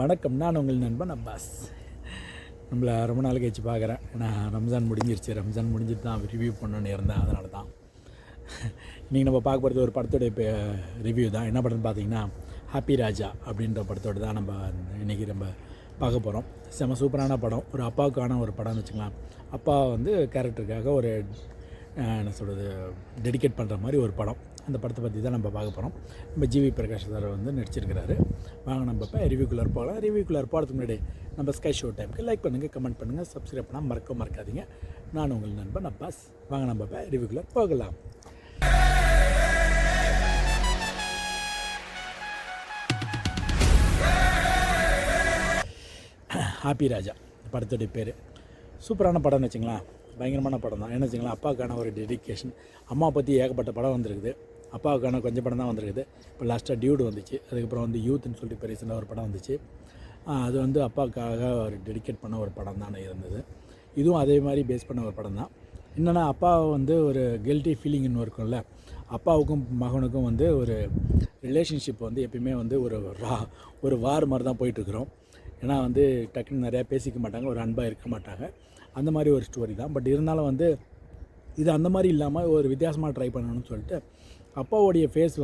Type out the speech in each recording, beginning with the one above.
வணக்கம். நான் உங்கள் நண்பன் அப்பாஸ். நம்மளை ரொம்ப நாள் கழிச்சு பார்க்குறேன். ஏன்னா ரம்ஜான் முடிஞ்சிருச்சு. ரம்ஜான் முடிஞ்சிட்டு தான் ரிவ்யூ பண்ணணுன்னு இருந்தேன். அதனால தான் இன்றைக்கி நம்ம பார்க்க போகிறது ஒரு படத்தோடைய ரிவ்யூ தான். என்ன படம்னு பார்த்தீங்கன்னா ஹாப்பி ராஜா அப்படின்ற படத்தோடு தான் நம்ம இன்றைக்கி பார்க்க போகிறோம். செம சூப்பரான படம். ஒரு அப்பாவுக்கான ஒரு படம்னு வச்சுக்கலாம். அப்பா கேரக்டருக்காக ஒரு என்ன சொல்கிறது டெடிகேட் பண்ணுற மாதிரி ஒரு படம். அந்த படத்தை பற்றி தான் நம்ம பார்க்க போகிறோம். நம்ம ஜிவி பிரகாஷ் சார் நடிச்சிருக்கிறாரு. வாங்க நம்ம இப்போ ரிவ்யூக்குள்ளே போகலாம். ரிவ்யூக்குள்ளே போகிறதுக்கு முன்னாடி நம்ம ஸ்கை ஷோ டைமுக்கு லைக் பண்ணுங்கள், கமெண்ட் பண்ணுங்கள், சப்ஸ்கிரைப் பண்ணால் மறக்காதீங்க. நான் உங்கள் நண்பன் அப்பாஸ். வாங்க நம்ம இப்போ ரிவ்யூக்குள்ளே போகலாம். ஹாப்பி ராஜா படத்துடைய பேர். சூப்பரான படம்னு வச்சுங்களேன். பயங்கரமான படம் தான். என்ன வச்சுங்களேன், அப்பாவுக்கான ஒரு டெடிக்கேஷன். அம்மா பற்றி ஏகப்பட்ட படம் வந்திருக்குது. அப்பாவுக்கான கொஞ்சம் படம் தான் வந்திருக்குது. இப்போ லாஸ்ட்டாக டியூடு வந்துச்சு. அதுக்கப்புறம் யூத்னு சொல்லிட்டு பெரிய ஒரு படம் வந்துச்சு. அது அப்பாவுக்காக ஒரு டெடிகேட் பண்ண ஒரு படம் தான் இருந்தது. இதுவும் அதே மாதிரி பேஸ் பண்ண ஒரு படம் தான். என்னென்னா அப்பாவை ஒரு கில்ட்டி ஃபீலிங்னு இருக்கும்ல, அப்பாவுக்கும் மகனுக்கும் ஒரு ரிலேஷன்ஷிப் எப்பயுமே ஒரு வார் மாதிரி தான் போயிட்டுருக்குறோம். ஏன்னா டக்குன்னு நிறையா பேசிக்க மாட்டாங்க, ஒரு அன்பாக இருக்க மாட்டாங்க. அந்த மாதிரி ஒரு ஸ்டோரி தான். பட் இருந்தாலும் இது அந்த மாதிரி இல்லாமல் ஒரு வித்தியாசமாக ட்ரை பண்ணணும்னு சொல்லிட்டு அப்பாவோடைய ஃபேஸ்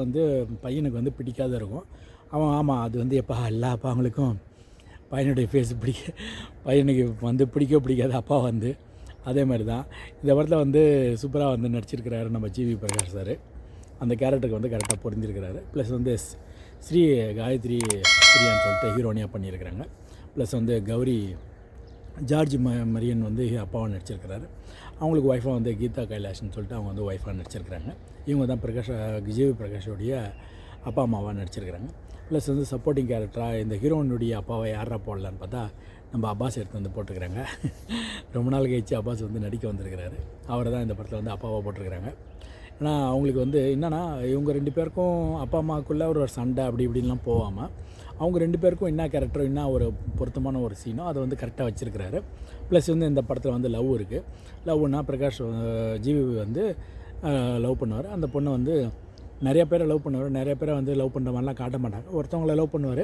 பையனுக்கு பிடிக்காத இருக்கும். அவன் ஆமாம் அது எப்போ எல்லா அப்பாங்களுக்கும் பையனுடைய ஃபேஸ் பையனுக்கு பிடிக்காது. அப்பா அதே மாதிரி தான் இந்த படத்தில் சூப்பராக நடிச்சிருக்கிறாரு நம்ம ஜிவி பிரகாஷ் சார். அந்த கேரக்டருக்கு கரெக்டாக பொருந்திருக்கிறாரு. ப்ளஸ் ஸ்ரீ காயத்ரி பிரியான்னு சொல்லிட்டு ஹீரோனியாக பண்ணியிருக்கிறாங்க. ப்ளஸ் கௌரி ஜார்ஜ் மரியன் அப்பாவை நடிச்சிருக்கிறாரு. அவங்களுக்கு ஒய்ஃபாக கீதா கைலாஷ்னு சொல்லிட்டு அவங்க ஒய்ஃபாக நடிச்சிருக்கிறாங்க. இவங்க தான் ஜிவி பிரகாஷோடைய அப்பா அம்மாவாக நடிச்சிருக்கிறாங்க. ப்ளஸ் சப்போர்ட்டிங் கேரக்டராக இந்த ஹீரோனுடைய அப்பாவை யாரா போடலான்னு பார்த்தா நம்ம அப்பாஸ் எடுத்து போட்டுருக்குறாங்க. ரொம்ப நாள் கழிச்சு அப்பாஸ் நடிக்க வந்திருக்கிறாரு. அவரை தான் இந்த படத்தில் அப்பாவாக போட்டிருக்கிறாங்க. ஏன்னா அவங்களுக்கு என்னென்னா இவங்க ரெண்டு பேருக்கும் அப்பா அம்மாவுக்குள்ளே ஒரு சண்டை அப்படி இப்படின்லாம் போகாமல் அவங்க ரெண்டு பேருக்கும் என்ன கேரக்டரோ என்ன ஒரு பொருத்தமான ஒரு சீனோ அதை கரெக்டாக வச்சுருக்கிறாரு. ப்ளஸ் இந்த படத்தில் லவ் இருக்குது. லவ்னா பிரகாஷ் ஜிவி லவ் பண்ணுவார். அந்த பொண்ணை நிறைய பேரை லவ் பண்ணுவார். நிறைய பேரை லவ் பண்ணுற மாதிரிலாம் காட்ட மாட்டாங்க. ஒருத்தவங்கள லவ் பண்ணுவார்.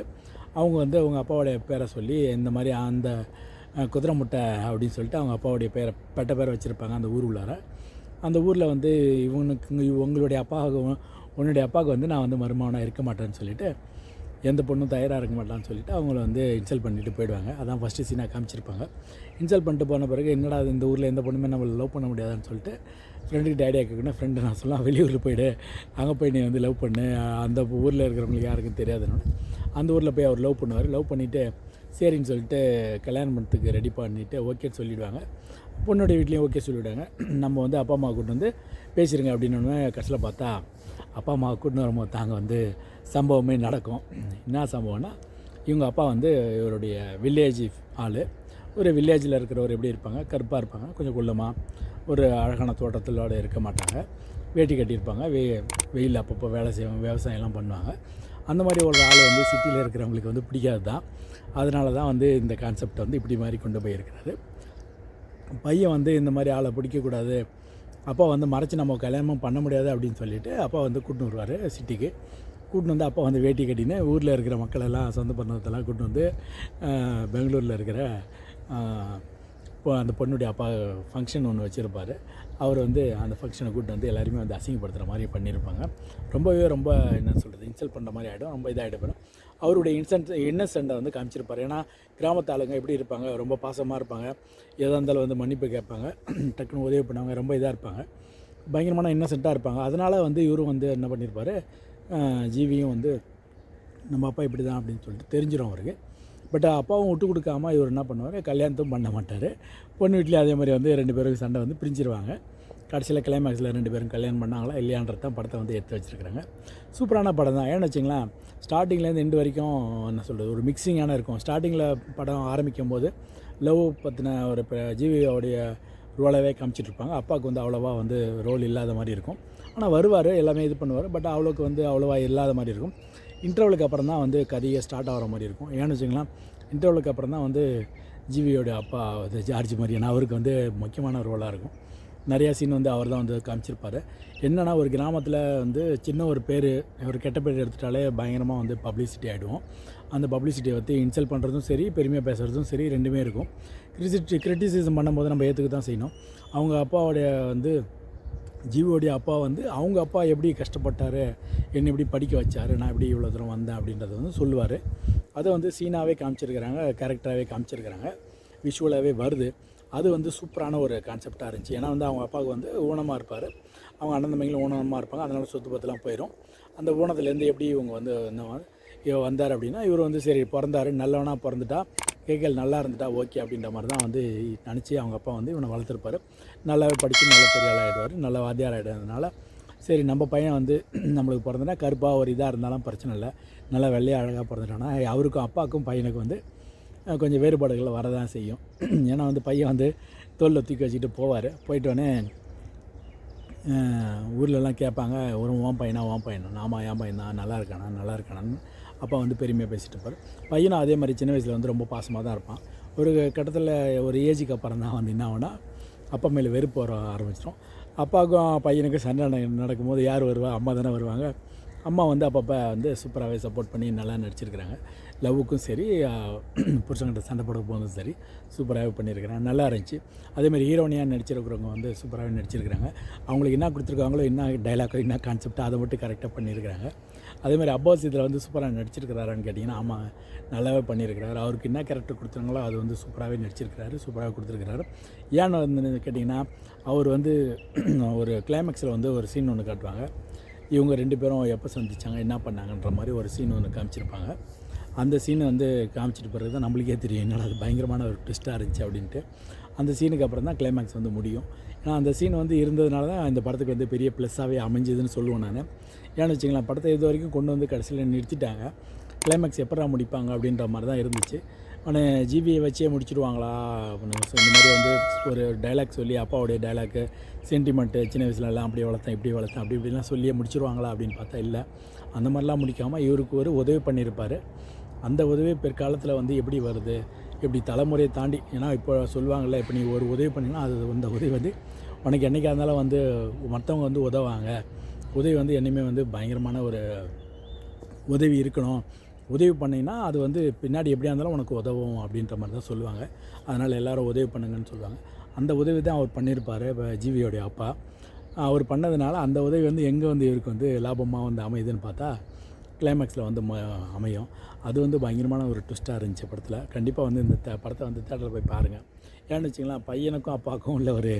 அவங்க அவங்க அப்பாவோடைய பேரை சொல்லி இந்த மாதிரி அந்த குதிரை முட்டை அப்படின்னு சொல்லிட்டு அவங்க அப்பாவுடைய பெட்ட பேரை வச்சுருப்பாங்க அந்த ஊர் உள்ளார. அந்த ஊரில் உங்களுடைய உன்னுடைய அப்பாவுக்கு நான் மருமகனாக இருக்க மாட்டேன்னு சொல்லிவிட்டு எந்த பொண்ணும் தயாராக இருக்க மாட்டான்னு சொல்லிவிட்டு அவங்கள இன்சல்ட் பண்ணிட்டு போயிடுவாங்க. அதான் ஃபஸ்ட்டு சீனாக காமிச்சிருப்பாங்க. இன்சல்ட் பண்ணிட்டு போன பிறகு என்னடா இந்த ஊரில் எந்த பொண்ணுமே நம்மளை லவ் பண்ண முடியாதான்னு சொல்லிட்டு ஃப்ரெண்டுக்கு டேடியாக கேட்கணும். ஃப்ரெண்டு நான் சொல்லலாம் வெளியூரில் போய்டு, அங்கே போய் நீ லவ் பண்ணு, அந்த ஊரில் இருக்கிறவங்களுக்கு யாருக்கும் தெரியாதுன்னு அந்த ஊரில் போய் அவர் லவ் பண்ணுவார். லவ் பண்ணிவிட்டு சரின்னு சொல்லிட்டு கல்யாணம் பண்ணுறதுக்கு ரெடி பண்ணிவிட்டு ஓகேன்னு சொல்லிவிடுவாங்க. பொண்ணுடைய வீட்லேயும் ஓகே சொல்லிவிடுவாங்க. நம்ம அப்பா அம்மா கூட்டு பேசிடுங்க அப்படின்னு கடைசியில் பார்த்தா அப்பா அம்மா கூட்டின்னு வரும்போது தாங்க சம்பவமே நடக்கும். என்ன சம்பவம்னா இவங்க அப்பா இவருடைய வில்லேஜ் ஆள். ஒரு வில்லேஜில் இருக்கிறவர் எப்படி இருப்பாங்க, கருப்பாக இருப்பாங்க, கொஞ்சம் குள்ளமாக, ஒரு அழகான தோட்டத்திலோடு இருக்க மாட்டாங்க, வேட்டி கட்டியிருப்பாங்க, வெயில் அப்பப்போ வேலை செய்வாங்க, விவசாயம்லாம் பண்ணுவாங்க. அந்த மாதிரி ஒரு ஆள் சிட்டியில் இருக்கிறவங்களுக்கு பிடிக்காது தான். அதனால தான் இந்த கான்செப்டை இப்படி மாதிரி கொண்டு போயிருக்கிறாரு. பையன் இந்த மாதிரி ஆளை பிடிக்கக்கூடாது, அப்பா மறைச்சி நம்ம கல்யாணமும் பண்ண முடியாது அப்படின்னு சொல்லிவிட்டு அப்பா கூட்டின்னு வருவார் சிட்டிக்கு. கூட்டின்னு அப்பா வேட்டி கட்டின்னு ஊரில் இருக்கிற மக்களெல்லாம் சொந்த பந்தத்தெல்லாம் கூட்டின்னு பெங்களூரில் இருக்கிற அந்த பொண்ணுடைய அப்பா ஃபங்க்ஷன் ஒன்று வச்சுருப்பார். அவர் அந்த ஃபங்க்ஷனை கூப்பிட்டு எல்லாருமே அசிங்கப்படுத்துகிற மாதிரி பண்ணியிருப்பாங்க. ரொம்ப என்ன சொல்கிறது இன்சல்ட் பண்ணுற மாதிரி ஆகிடும். ரொம்ப இதாகிட்டு போயிடும். அவருடைய இன்னசென்ட்டை காமிச்சிருப்பார். ஏன்னா கிராமத்து ஆளுங்க எப்படி இருப்பாங்க, ரொம்ப பாசமாக இருப்பாங்க, எதாக இருந்தாலும் மன்னிப்பு கேட்பாங்க, டக்குன்னு உதவி பண்ணுவாங்க, ரொம்ப இதாக இருப்பாங்க, பயங்கரமான இன்னசென்ட்டாக இருப்பாங்க. அதனால் இவரும் என்ன பண்ணியிருப்பார், ஜீவியும் நம்ம அப்பா இப்படி தான் அப்படின்னு சொல்லிட்டு தெரிஞ்சிடும் அவருக்கு. பட் அப்பாவும் விட்டு கொடுக்காமல் இவர் என்ன பண்ணுவார், கல்யாணத்தும் பண்ண மாட்டார். பொண்ணு வீட்லேயும் அதே மாதிரி ரெண்டு பேருக்கு சண்டை பிரிஞ்சிருவாங்க. கடைசியில் கிளைமேக்ஸில் ரெண்டு பேரும் கல்யாணம் பண்ணாங்களா இல்லையான்றது தான் படத்தை எடுத்து வச்சுருக்கிறாங்க. சூப்பரான படம் தான். ஏன்னு வச்சிங்களேன், ஸ்டார்டிங்லேருந்து எண்டு வரைக்கும் என்ன சொல்கிறது ஒரு மிக்சிங்கான இருக்கும். ஸ்டார்டிங்கில் படம் ஆரம்பிக்கும் போது லவ் பற்றின ஒரு ஜீவியோடைய ரோலாகவே காமிச்சிட்ருப்பாங்க. அப்பாவுக்கு அவ்வளோவா ரோல் இல்லாத மாதிரி இருக்கும். ஆனால் வருவார், எல்லாமே இது பண்ணுவார். பட் அவளுக்கு அவ்வளோவா இல்லாத மாதிரி இருக்கும். இன்டர்வலுக்கு அப்புறம் தான் கதையை ஸ்டார்ட் ஆகிற மாதிரி இருக்கும். ஏன்னு வச்சுங்களேன், இன்டர்வலுக்கு அப்புறம் தான் ஜிவியோடைய அப்பா ஜார்ஜ் மரியன் அவருக்கு முக்கியமான ரோலாக இருக்கும். நிறையா சீன் அவர் தான் காமிச்சிருப்பார். என்னென்னா ஒரு கிராமத்தில் சின்ன ஒரு பேர், ஒரு கெட்ட பேர் எடுத்துட்டாலே பயங்கரமாக பப்ளிசிட்டி ஆகிடுவோம். அந்த பப்ளிசிட்டியை வந்து இன்சல்ட் பண்ணுறதும் சரி, பெருமையாக பேசுகிறதும் சரி, ரெண்டுமே இருக்கும். கிரிட்டிசிசம் பண்ணும்போது நம்ம ஏற்றுக்க தான் செய்யணும். அவங்க அப்பாவுடைய வந்து ஜீவோடைய அப்பா வந்து அவங்க அப்பா எப்படி கஷ்டப்பட்டார், என்னை எப்படி படிக்க வச்சார், நான் எப்படி இவ்வளோ தூரம் வந்தேன் அப்படின்றத வந்து சொல்லுவார். அதை வந்து சீனாகவே காமிச்சிருக்கிறாங்க, கேரக்டராகவே காமிச்சிருக்கிறாங்க, விஷுவலாகவே வருது. அது வந்து சூப்பரான ஒரு கான்செப்டாக இருந்துச்சு. ஏன்னா வந்து அவங்க அப்பாவுக்கு வந்து ஊனமாக இருப்பார், அவங்க அண்ணன் தம்பிங்களும் ஊனமாக இருப்பாங்க. அதனால் சொத்து பத்தெல்லாம் போயிடும். அந்த ஊனத்துலேருந்து எப்படி இவங்க வந்து வந்தார் அப்படின்னா, இவர் வந்து சரி பிறந்தார், நல்லவனாக பிறந்துட்டா, கேட்கல் நல்லா இருந்துட்டா ஓகே அப்படின்ற மாதிரி தான் வந்து நினச்சி அவங்க அப்பா வந்து இவனை வளர்த்துருப்பார். நல்லாவே படித்து நல்ல பெரிய ஆள் ஆகிடுவார், நல்ல வாத்தியார் ஆகிடுறதுனால சரி நம்ம பையன் வந்து நம்மளுக்கு பிறந்தனா கருப்பாக ஒரு இதாக இருந்தாலும் பிரச்சனை இல்லை, நல்லா வெள்ளையாக அழகாக பிறந்துட்டானா அவருக்கும் அப்பாவுக்கும் பையனுக்கு வந்து கொஞ்சம் வேறுபாடுகள் வரதான் செய்யும். ஏன்னா வந்து பையன் வந்து தோளில் தூக்கி வச்சுக்கிட்டு போவார். போயிட்டோடனே ஊர்லெலாம் கேட்பாங்க, ஒரு ஓன் பையனா நாம என் பையன் தான், நல்லா இருக்கானான்னு அப்பா வந்து பெருமையாக பேசிகிட்டு இருப்பார். பையனும் அதே மாதிரி சின்ன வயசில் வந்து ரொம்ப பாசமாக தான் இருப்பான். ஒரு கட்டத்தில் ஒரு ஏஜுக்கு அப்புறம் தான் வந்து என்ன ஆகுனா அப்பா மேலே வெறுப்பு வர ஆரம்பிச்சிடும். அப்பாவுக்கும் பையனுக்கும் சண்டை நடக்கும்போது யார் வருவா, அம்மா தானே வருவாங்க. அம்மா வந்து அப்பப்போ வந்து சூப்பராகவே சப்போர்ட் பண்ணி நல்லா நடிச்சிருக்கிறாங்க. லவ்வுக்கும் சரி, புருஷங்கிட்ட சண்டை போட போதும் சரி, சூப்பராகவே பண்ணியிருக்கிறாங்க, நல்லா இருந்துச்சு. அதேமாதிரி ஹீரோனியாக நடிச்சிருக்கிறவங்க வந்து சூப்பராகவே நடிச்சிருக்கிறாங்க. அவங்களுக்கு என்ன கொடுத்துருக்காங்களோ, என்ன டைலாக்கோ, என்ன கான்செப்டோ அதை மட்டும் கரெக்டாக பண்ணியிருக்கிறாங்க. அதேமாதிரி அப்பாஸ் இதில் வந்து சூப்பராக நடிச்சிருக்கிறாரான்னு கேட்டிங்கன்னா, ஆமாம் நல்லாவே பண்ணியிருக்கிறாரு. அவருக்கு என்ன கேரக்டர் கொடுத்தாங்களோ அது வந்து சூப்பராகவே நடிச்சிருக்கிறாரு, சூப்பராக கொடுத்துருக்கிறாரு. ஏன்னு வந்து கேட்டிங்கன்னா, அவர் வந்து ஒரு கிளைமேக்ஸில் வந்து ஒரு சீன் ஒன்று காட்டுவாங்க. இவங்க 2 பேரும் எப்போ சந்திச்சாங்க, என்ன பண்ணாங்கன்ற மாதிரி ஒரு சீன் ஒன்று காமிச்சிருப்பாங்க. அந்த சீனை வந்து காமிச்சிட்டு பிறகு தான் நம்மளுக்கே தெரியும் என்னடா அது பயங்கரமான ஒரு ட்விஸ்ட்டாக இருந்துச்சு அப்படின்ட்டு. அந்த சீனுக்கு அப்புறம் தான் கிளைமேக்ஸ் வந்து முடியும். ஏன்னா அந்த சீன் வந்து இருந்ததுனால தான் இந்த படத்துக்கு வந்து பெரிய ப்ளஸ்ஸாகவே அமைஞ்சதுன்னு சொல்லுவேன் நான். ஏன்னு வச்சிங்களேன், படத்தை இது வரைக்கும் கொண்டு வந்து கடைசியில் நிறுத்திட்டாங்க. கிளைமேக்ஸ் எப்படா முடிப்பாங்க அப்படின்ற மாதிரி தான் இருந்துச்சு. ஆனால் ஜிபியை வச்சே முடிச்சுடுவாங்களா, இந்த மாதிரி வந்து ஒரு டைலாக் சொல்லி அப்பாவுடைய டைலாக்கு, சென்டிமெண்ட்டு, சின்ன வயசுலலாம் அப்படி வளர்த்தேன் அப்படி இப்படிலாம் சொல்லியே முடிச்சிருவாங்களா அப்படின்னு பார்த்தா இல்லை. அந்த மாதிரிலாம் முடிக்காமல் இவருக்கு ஒரு உதவி பண்ணியிருப்பார். அந்த உதவி பிற்காலத்தில் வந்து எப்படி வருது, எப்படி தலைமுறையை தாண்டி, ஏன்னா இப்போ சொல்லுவாங்கள்ல, இப்போ நீ ஒரு உதவி பண்ணிங்கன்னா அது அந்த உதவி வந்து உனக்கு என்றைக்கா இருந்தாலும் வந்து மற்றவங்க வந்து உதவாங்க. உதவி வந்து என்றைக்குமே வந்து பயங்கரமான ஒரு உதவி இருக்கணும். உதவி பண்ணிங்கன்னா அது வந்து பின்னாடி எப்படியா இருந்தாலும் உனக்கு உதவும் அப்படின்ற மாதிரி தான் சொல்லுவாங்க. அதனால் எல்லோரும் உதவி பண்ணுங்கன்னு சொல்லுவாங்க. அந்த உதவி தான் அவர் பண்ணியிருப்பார் இப்போ ஜிவியோடைய அப்பா. அவர் பண்ணதுனால அந்த உதவி வந்து எங்கே வந்து இவருக்கு வந்து லாபமாக வந்து அமையுதுன்னு பார்த்தா கிளைமேக்ஸில் வந்து அமையும். அது வந்து பயங்கரமான ஒரு ட்விஸ்ட்டாக இருந்துச்சு படத்தில். கண்டிப்பாக வந்து இந்த படத்தை வந்து தேட்டரில் போய் பாருங்கள். ஏன்னு வச்சிங்களேன், பையனுக்கும் அப்பாவுக்கும் உள்ள ஒரு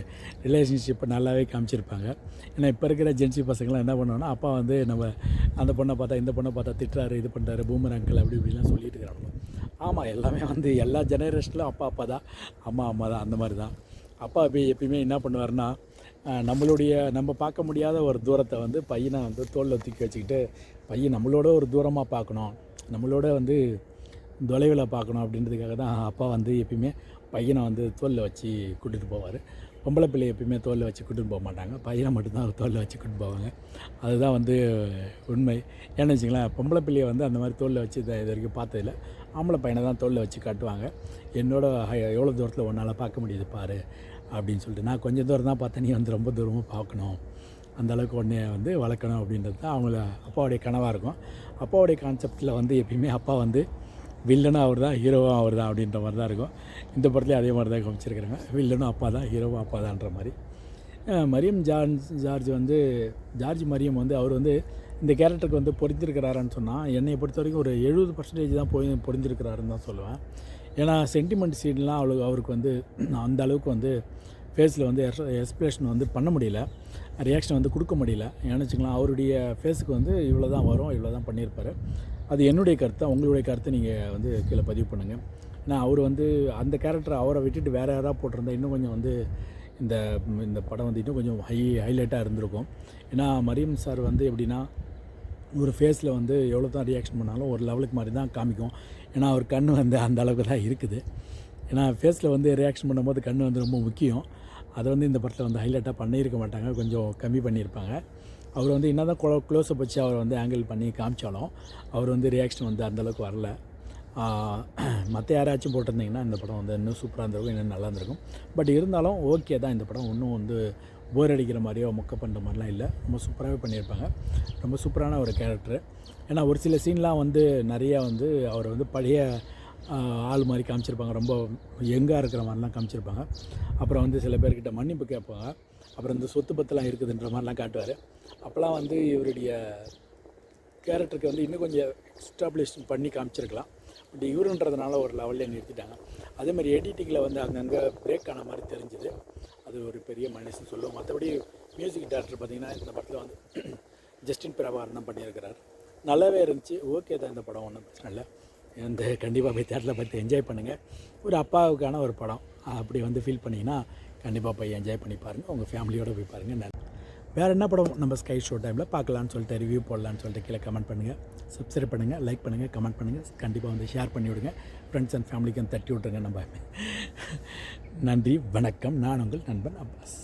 ரிலேஷன்ஷிப்பை நல்லாவே காமிச்சிருப்பாங்க. ஏன்னா இப்போ இருக்கிற ஜென்சி பசங்களாம் என்ன பண்ணுவோன்னா, அப்பா வந்து நம்ம அந்த பொண்ணை பார்த்தா இந்த பொண்ணை பார்த்தா திட்டுறாரு, இது பண்ணுறாரு, பூமர் அங்கிள் அப்படி இப்படிலாம் சொல்லிட்டு இருக்கிறாங்க. ஆமாம், எல்லாமே வந்து எல்லா ஜெனரேஷன்லையும் அப்பா தான், அம்மா தான், அந்த மாதிரி தான். அப்பா எப்பயுமே என்ன பண்ணுவார்னா, நம்ம பார்க்க முடியாத ஒரு தூரத்தை வந்து பையனை வந்து தோளில் தூக்கி வச்சுக்கிட்டு, பையன் நம்மளோட ஒரு தூரமாக பார்க்கணும், நம்மளோட வந்து தொலைவில் பார்க்கணும் அப்படின்றதுக்காக தான் அப்பா வந்து எப்பயுமே பையனை வந்து தோளில் வச்சு கூட்டிகிட்டு போவார். பொம்பளை பிள்ளையை எப்பயுமே தோளில் வச்சு கூட்டிகிட்டு போக மாட்டாங்க, பையனை மட்டும்தான் தோளில் வச்சு கூட்டிட்டு போவாங்க. அதுதான் வந்து உண்மை. ஏன்னு வச்சிங்களேன், பொம்பளை பிள்ளையை வந்து அந்த மாதிரி தோளில் வச்சு இது வரைக்கும் பார்த்ததில்ல. ஆம்பளை பையனை தான் தோளில் வச்சு காட்டுவாங்க. என்னோட எவ்வளோ தூரத்தில் ஒன்றால் பார்க்க முடியுது பாரு அப்படின்னு சொல்லிட்டு. நான் கொஞ்சம் தூரம் தான் பார்த்தேன், நீ வந்து ரொம்ப தூரமாக பார்க்கணும், அந்தளவுக்கு ஒன்றே வந்து வளர்க்கணும் அப்படின்றது தான் அவங்கள அப்பாவுடைய கனவாக இருக்கும். அப்பாவுடைய கான்செப்டில் வந்து எப்பயுமே அப்பா வந்து வில்லனும் அவர் தான், ஹீரோவும் அவர் தான் அப்படின்ற மாதிரி தான் இருக்கும். இந்த படத்துலேயும் அதே மாதிரி தான் காமிச்சிருக்கிறாங்க. வில்லனும் அப்பா தான், ஹீரோவும் அப்பா தான்ன்ற மாதிரி. மரியம் ஜார்ஜ் மரியம் வந்து அவர் வந்து இந்த கேரக்டருக்கு வந்து பொருந்திருக்கிறாரான்னு சொன்னால், என்னை பொறுத்த வரைக்கும் ஒரு 70% தான் பொருந்திருக்கிறாருன்னு தான் சொல்லுவேன். ஏன்னா சென்டிமெண்ட் சீன்லாம் அவருக்கு வந்து அந்த அளவுக்கு வந்து ஃபேஸில் வந்து எக்ஸ்பிரஷன் வந்து பண்ண முடியல, ரியாக்ஷன் வந்து கொடுக்க முடியல. ஏன்னு வச்சுக்கலாம், அவருடைய ஃபேஸுக்கு வந்து இவ்வளோ தான் வரும், இவ்வளோ தான் பண்ணியிருப்பார். அது என்னுடைய கருத்தை, உங்களுடைய கருத்தை நீங்கள் வந்து கீழே பதிவு பண்ணுங்கள். ஏன்னா அவர் வந்து அந்த கேரக்டரை அவரை விட்டுட்டு வேறு யாராவது போட்டிருந்தா இன்னும் கொஞ்சம் வந்து இந்த படம் வந்து இன்னும் கொஞ்சம் ஹைலைட்டாக இருந்திருக்கும். ஏன்னா மரியம் சார் வந்து எப்படின்னா, ஒரு ஃபேஸில் வந்து எவ்வளோ தான் ரியாக்ஷன் பண்ணாலும் ஒரு லெவலுக்கு மாதிரி தான் காமிக்கும். ஏன்னா அவர் கண் வந்து அந்த அளவுக்கு தான் இருக்குது. ஏன்னா ஃபேஸில் வந்து ரியாக்ஷன் பண்ணும்போது கண் வந்து ரொம்ப முக்கியம். அதை வந்து இந்த படத்தில் வந்து ஹைலைட்டாக பண்ணியிருக்க மாட்டாங்க, கொஞ்சம் கம்மி பண்ணியிருப்பாங்க. அவர் வந்து என்ன தான் க்ளோஸப் வச்சு அவர் வந்து ஆங்கிள் பண்ணி காமிச்சாலும் அவர் வந்து ரியாக்ஷன் வந்து அந்தளவுக்கு வரல. மற்ற யாராச்சும் போட்டிருந்தீங்கன்னா இந்த படம் வந்து இன்னும் சூப்பராக இருந்திருக்கும், இன்னும் நல்லா இருந்திருக்கும். பட் இருந்தாலும் ஓகே தான், இந்த படம் இன்னும் வந்து போர் அடிக்கிற மாதிரியோ மொக்க பண்ணுற மாதிரிலாம் இல்லை. ரொம்ப சூப்பராகவே பண்ணியிருப்பாங்க. ரொம்ப சூப்பரான ஒரு கேரக்டரு. ஏன்னா ஒரு சில சீன்லாம் வந்து நிறையா வந்து அவர் வந்து பழைய ஆள் மாதிரி காமிச்சிருப்பாங்க. ரொம்ப யங்காக இருக்கிற மாதிரிலாம் காமிச்சிருப்பாங்க. அப்புறம் வந்து சில பேர்கிட்ட மன்னிப்பு கேட்பாங்க. அப்புறம் இந்த சொத்து பத்தெல்லாம் இருக்குதுன்ற மாதிரிலாம் காட்டுவார். அப்போல்லாம் வந்து இவருடைய கேரக்டருக்கு வந்து இன்னும் கொஞ்சம் எக்ஸ்டாப்ளிஷ் பண்ணி காமிச்சிருக்கலாம். பட் இவருன்றதுனால ஒரு லெவல்லே நிறுத்திட்டாங்க. அதேமாதிரி எடிட்டிங்கில் வந்து அங்கங்கே பிரேக் ஆன மாதிரி தெரிஞ்சுது. அது ஒரு பெரிய மைனஸ்னு சொல்லுவோம். மற்றபடி மியூசிக் டேரக்டர் பார்த்திங்கன்னா இந்த படத்தில் வந்து ஜஸ்டின் பிரபாகரன் தான் பண்ணியிருக்கிறார். நல்லாவே இருந்துச்சு. ஓகே தான், இந்த படம் ஒன்றும் பிரச்சனை இல்லை. இந்த கண்டிப்பாக போய் தேட்டரில் பார்த்து என்ஜாய் பண்ணுங்கள். ஒரு அப்பாவுக்கான ஒரு படம் அப்படி வந்து ஃபீல் பண்ணிங்கன்னா கண்டிப்பாக போய் என்ஜாய் பண்ணி பாருங்கள். உங்கள் ஃபேமிலியோடு போய் பாருங்கள். வேறு என்ன படம் நம்ம ஸ்கை ஷோ டைமில் பார்க்கலான்னு சொல்லிட்டு ரிவ்யூ போடலான்னு சொல்லிட்டு கீழே கமெண்ட் பண்ணுங்கள். சப்ஸ்கிரைப் பண்ணுங்கள், லைக் பண்ணுங்கள், கமெண்ட் பண்ணுங்கள். கண்டிப்பாக வந்து ஷேர் பண்ணி விடுங்க. ஃப்ரெண்ட்ஸ் அண்ட் ஃபேமிலிக்கு தட்டி விட்ருங்க. நம்ம நன்றி, வணக்கம். நான் உங்கள் நண்பன் அப்பாஸ்.